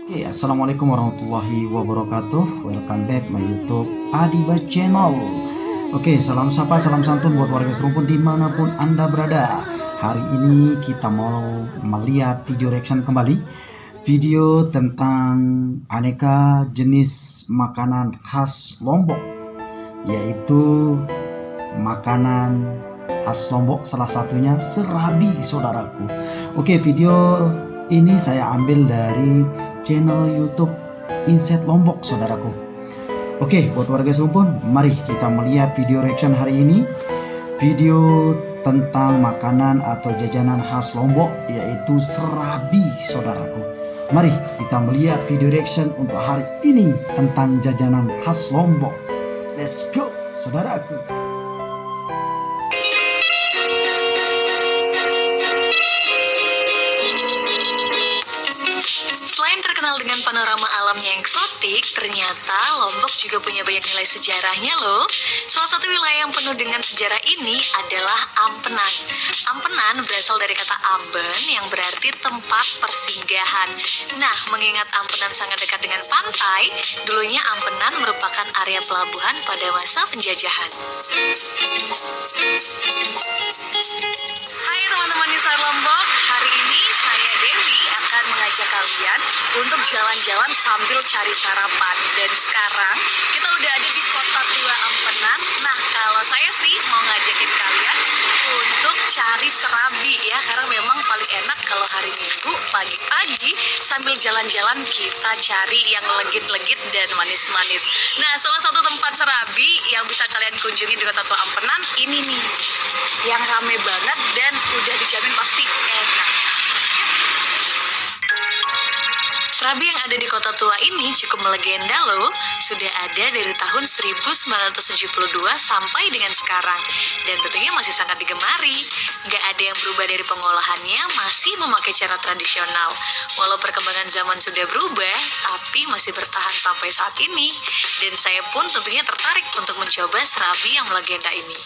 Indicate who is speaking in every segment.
Speaker 1: Assalamualaikum warahmatullahi wabarakatuh. Welcome back my YouTube Adiba Channel. Salam sapa, salam santun buat warga serumpun dimanapun Anda berada. Hari ini kita mau melihat video reaction kembali, video tentang aneka jenis makanan khas Lombok, yaitu makanan khas Lombok, salah satunya serabi, saudaraku. Video ini saya ambil dari channel YouTube Insight Lombok, saudaraku. Buat warga serumpun, mari kita melihat video reaction hari ini. Video tentang makanan atau jajanan khas Lombok, yaitu serabi, saudaraku. Mari kita melihat video reaction untuk hari ini tentang jajanan khas Lombok. Let's go, saudaraku.
Speaker 2: Dengan panorama alamnya yang eksotik, ternyata Lombok juga punya banyak nilai sejarahnya loh. Salah satu wilayah yang penuh dengan sejarah ini adalah Ampenan. Ampenan berasal dari kata amben yang berarti tempat persinggahan. Nah, mengingat Ampenan sangat dekat dengan pantai, dulunya Ampenan merupakan area pelabuhan pada masa penjajahan. Hai teman-teman Insight Lombok, hari ini saya Dewi akan mengajak kalian untuk jalan-jalan sambil cari sarapan. Dan sekarang kita udah ada di Kota Tua Ampenan. Nah, kalau saya sih mau ngajakin kalian untuk cari serabi ya, karena memang paling enak kalau hari Minggu pagi-pagi sambil jalan-jalan kita cari yang legit-legit dan manis-manis. Nah, salah satu tempat serabi yang bisa kalian kunjungi di Kota Tua Ampenan ini nih, yang rame banget dan udah dijamin pasti enak. Serabi yang ada di Kota Tua ini cukup melegenda loh. Sudah ada dari tahun 1972 sampai dengan sekarang. Dan tentunya masih sangat digemari. Nggak ada yang berubah dari pengolahannya, masih memakai cara tradisional. Walau perkembangan zaman sudah berubah, tapi masih bertahan sampai saat ini. Dan saya pun tentunya tertarik untuk mencoba serabi yang melegenda ini.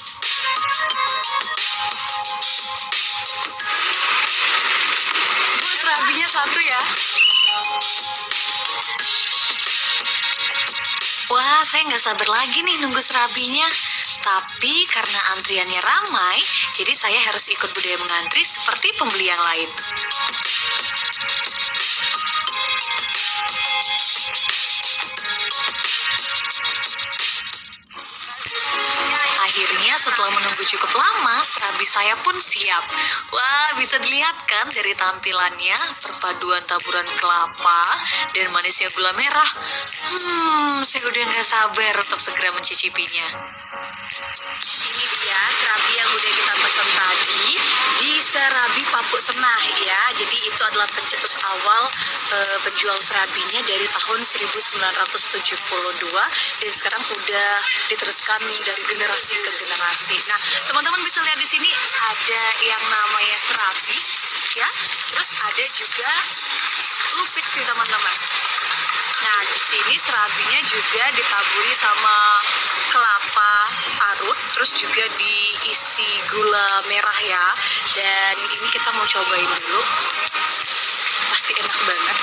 Speaker 2: Bu, serabinya satu ya. Wah, saya nggak sabar lagi nih nunggu serabinya. Tapi karena antriannya ramai, jadi saya harus ikut budaya mengantri seperti pembeli yang lain. Akhirnya setelah menunggu cukup lama, serabi saya pun siap. Wah, bisa dilihat kan dari tampilannya, perpaduan taburan kelapa dan manisnya gula merah. Saya udah gak sabar untuk segera mencicipinya. Ini dia serabi yang udah kita pesan tadi di Serabi Papuk Senah ya. Jadi itu adalah pencetus awal penjual serabinya dari tahun 1972 dan sekarang udah diteruskan dari generasi ke generasi. Nah, teman-teman bisa lihat di sini ada yang namanya serabi ya. Terus ada juga lupis nih teman-teman. Nah, di sini serabinya juga ditaburi sama kelapa parut, terus juga diisi gula merah ya. Dan ini kita mau cobain dulu. Pasti enak banget.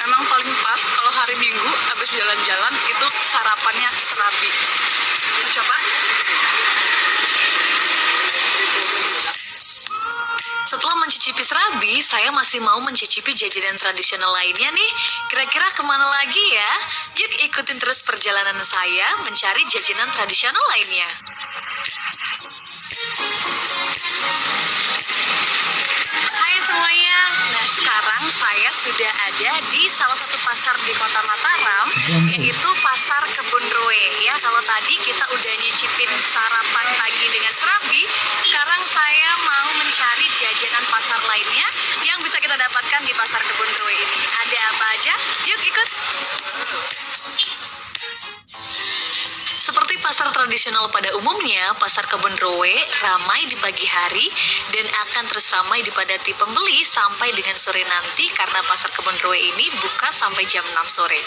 Speaker 2: Emang paling pas kalau hari Minggu habis jalan-jalan itu sarapannya serabi. Kita coba. Setelah mencicipi serabi, saya masih mau mencicipi jajanan tradisional lainnya nih. Kira-kira kemana lagi ya? Yuk ikutin terus perjalanan saya mencari jajanan tradisional lainnya. Hai semuanya, nah sekarang saya sudah ada di salah satu pasar di Kota Mataram, yaitu Pasar Kebun Roe ya. Kalau tadi kita udah nyicipin sarapan pagi dengan serabi, sekarang saya mau mencari jajanan pasar lainnya yang bisa kita dapatkan di Pasar Kebun Roe ini. Ada apa aja? Yuk ikut. Seperti pasar tradisional pada umumnya, Pasar Kebun Roe ramai di pagi hari dan akan terus ramai dipadati pembeli sampai dengan sore nanti karena Pasar Kebun Roe ini buka sampai jam 6 sore.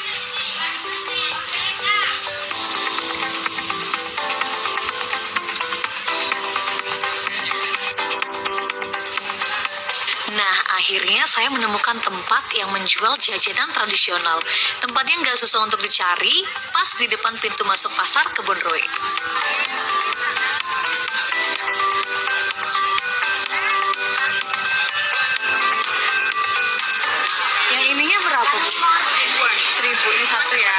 Speaker 2: Nah, akhirnya saya menemukan tempat yang menjual jajanan tradisional. Tempatnya nggak susah untuk dicari, pas di depan pintu masuk pasar Kebun Roe. Yang ininya berapa, Bu? 1.000 ini satu ya.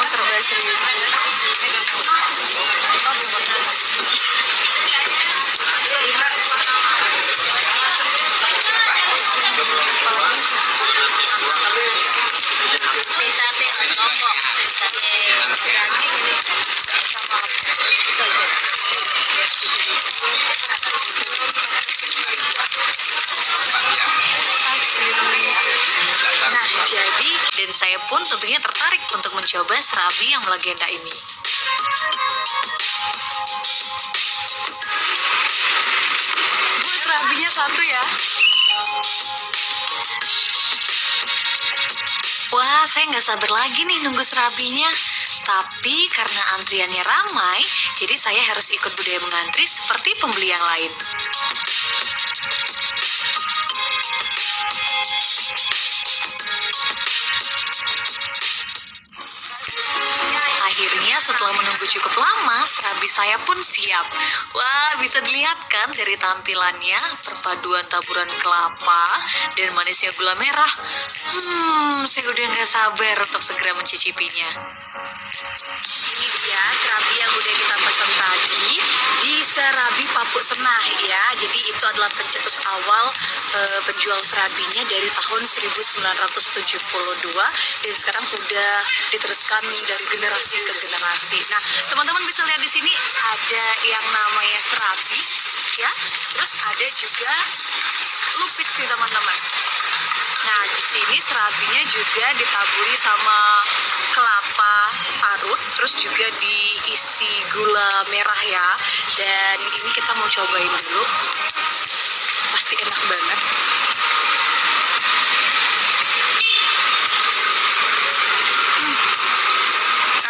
Speaker 2: Oh, serba 1.000. Nah, jadi dan saya pun tentunya tertarik untuk mencoba serabi yang melegenda ini. Bu, serabinya satu ya. Wah, saya nggak sabar lagi nih nunggu serabinya. Tapi karena antriannya ramai, jadi saya harus ikut budaya mengantri seperti pembeli yang lain. Akhirnya setelah menunggu cukup lama, serabi saya pun siap. Wah, bisa dilihat kan dari tampilannya, perpaduan taburan kelapa dan manisnya gula merah. Saya udah gak sabar untuk segera mencicipinya. Ini dia serabi yang udah kita pesan tadi di Serabi Papuk Senah ya. Jadi itu adalah pencetus awal penjual serabinya dari tahun 1972 dan sekarang udah diteruskan dari generasi ke generasi. Nah, teman-teman bisa lihat di sini ada yang namanya serabi ya. Terus ada juga lupis nih teman-teman. Nah, di sini serabinya juga ditaburi sama kelapa parut, terus juga diisi gula merah ya. Dan ini kita mau cobain dulu. Pasti enak banget.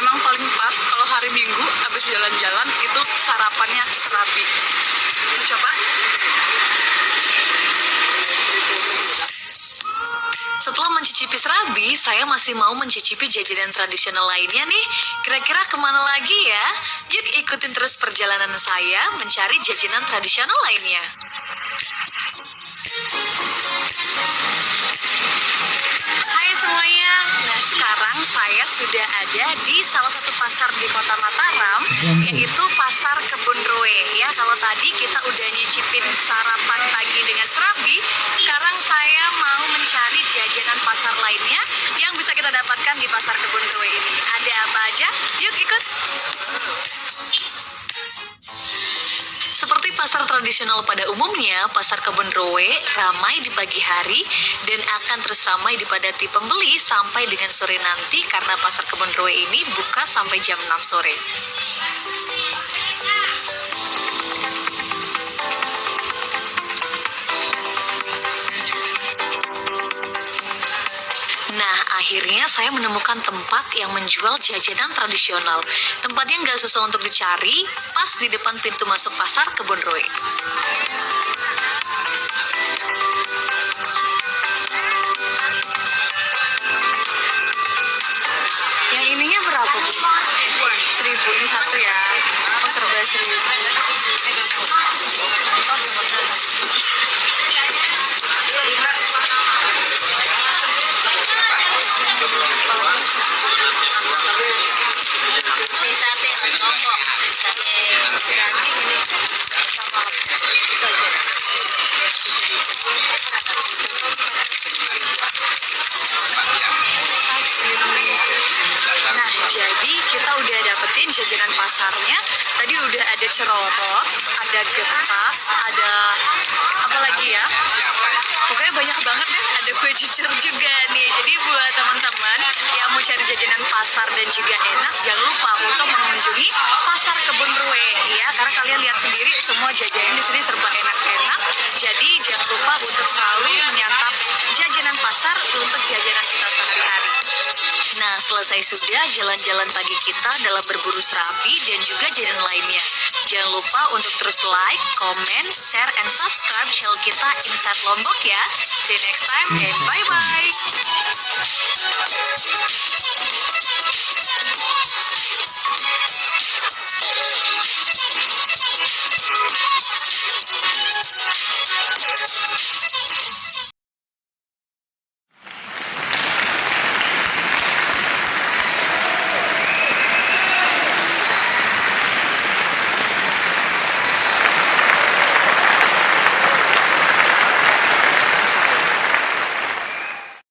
Speaker 2: Emang paling pas kalau hari Minggu habis jalan-jalan itu sarapannya serabi. Mau coba? Setelah mencicipi serabi, saya masih mau mencicipi jajanan tradisional lainnya nih. Kira-kira kemana lagi ya? Yuk ikutin terus perjalanan saya mencari jajanan tradisional lainnya. Hai semuanya, nah sekarang saya sudah ada di salah satu pasar di Kota Mataram, yaitu Pasar Kebun Roe ya. Kalau tadi kita udah nyicipin sarapan pagi dengan serabi, sekarang saya mau mencari jajanan pasar lainnya yang bisa kita dapatkan di Pasar Kebun Roe ini. Ada apa aja? Yuk ikut! Seperti pasar tradisional pada umumnya, Pasar Kebun Roe ramai di pagi hari dan akan terus ramai dipadati pembeli sampai dengan sore nanti karena Pasar Kebun Roe ini buka sampai jam 6 sore. Nah, akhirnya saya menemukan tempat yang menjual jajanan tradisional. Tempatnya nggak susah untuk dicari, pas di depan pintu masuk Pasar Kebun Roe. Yang ininya berapa, Bu? 1.000 ini satu ya. Oh, serba 1.000. Nah, jadi kita udah dapetin jajanan pasarnya. Tadi udah ada cerorot, ada getas, ada apa lagi ya? Pokoknya banyak banget deh. Ada kue cucur juga nih. Jadi buat teman-teman yang mau cari jajanan pasar dan juga enak, jangan lupa untuk mengunjungi Pasar Kebun Roe ya. Karena kalian lihat sendiri semua jajanan di sini serba enak-enak. Jadi jangan lupa untuk selalu menyantap jajanan pasar untuk jajanan kita sehari-hari. Nah, selesai sudah jalan-jalan pagi kita dalam berburu serabi dan juga jajanan lainnya. Jangan lupa untuk terus like, comment, share, and subscribe channel kita Inside Lombok ya. See you next time and bye-bye.